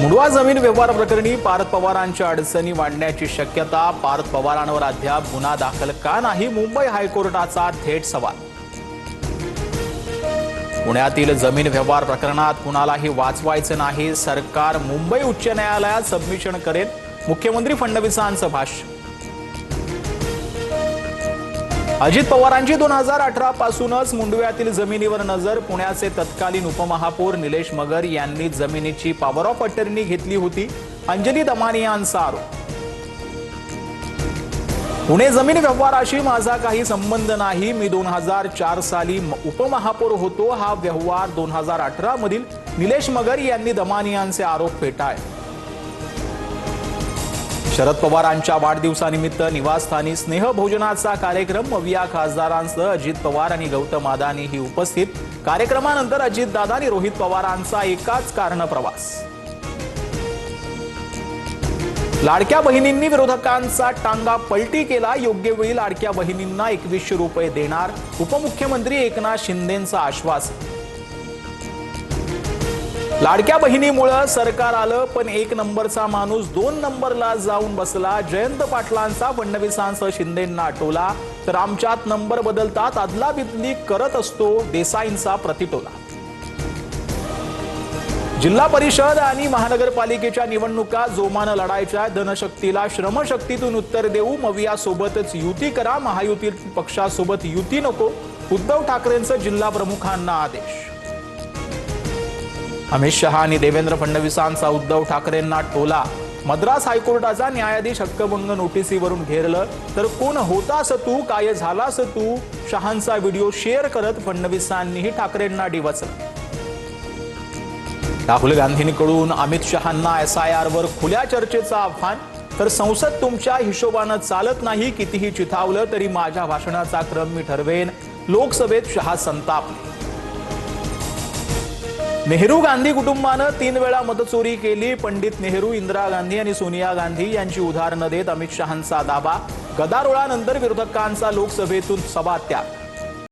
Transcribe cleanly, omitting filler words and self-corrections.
मुंडवा जमीन व्यवहार प्रकरणी पार्थ पवारांच्या अडचणी वाढण्याची शक्यता। पार्थ पवारांवर अद्याप गुन्हा दाखल का नाही, मुंबई हायकोर्टाचा थेट सवाल। पुण्यातील जमीन व्यवहार प्रकरणात कुणालाही वाचवायचं नाही, सरकार मुंबई उच्च न्यायालयात सबमिशन करेल, मुख्यमंत्री फडणवीसांचं भाष्य। अजित पवारांची 2018 पासूनच मुंडव्यातील जमिनीवर नजर। पुण्याचे तत्कालीन उपमहापौर निलेश मगर यांनी जमिनीची पॉवर ऑफ अटर्नी घेतली होती, अंजली दमानी यांचा आरोप। पुणे जमीन व्यवहाराशी माझा काही संबंध नाही, मी 2004 साली उपमहापौर होतो। हा व्यवहार 2018 मधील निलेश मगर यांनी दमानी यांचे आरोप फेटाळले। शरद पवारांच्या वाढदिवसानिमित्त निवासस्थानी स्नेहभोजनाचा कार्यक्रम। मविया खासदारांसह अजित पवार आणि गौतम अदानी ही उपस्थित। कार्यक्रमानंतर अजितदादा आणि रोहित पवारांचा एकाच कारनं प्रवास। लाडक्या बहिणींनी विरोधकांचा टांगा पलटी केला, योग्य वेळी लाडक्या बहिणींना 2100 रुपये देणार, उपमुख्यमंत्री एकनाथ शिंदेंचं आश्वासन। लाडक्या बहिणीमुळे सरकार आलं, पण 1 नंबरचा माणूस 2 नंबरला जाऊन बसला। जयंत पाटलांचा फडणवीसांसह शिंदेंना टोला, तर आमच्यात नंबर बदलतात, अदलाबदली करत असतो, देसाईंचा प्रतिटोला। जिल्हा परिषद आणि महानगरपालिकेच्या निवडणुका जोमानं लढायच्या। धनशक्तीला श्रमशक्तीतून उत्तर देऊ, मविया सोबतच युती करा, महायुतीतील पक्षासोबत युती नको, उद्धव ठाकरेंचं जिल्हा प्रमुखांना आदेश। अमित शहा आणि देवेंद्र फडणवीसांचा उद्धव ठाकरेंना टोला। मद्रास हायकोर्टाचा न्यायाधीश हक्कभंग नोटीसीवरून घेरलं, तर कोण होतास तू, काय झालास तू, शहांचा व्हिडिओ शेअर करत फडणवीसांनीही ठाकरेंना डिवचलं। राहुल गांधींकडून अमित शहांना SIR वर खुल्या चर्चेचं आव्हान, तर संसद तुमच्या हिशोबानं चालत नाही, कितीही चिथावलं तरी माझ्या भाषणाचा क्रम मी ठरवेन, लोकसभेत शहा संतापले। नेहरू गांधी कुटुंबानं 3 वेळा मतचोरी केली, पंडित नेहरू, इंदिरा गांधी आणि सोनिया गांधी यांची उदाहरणं देत अमित शहांचा दावा। गदारोळानंतर विरोधकांचा लोकसभेतून सभात्याग।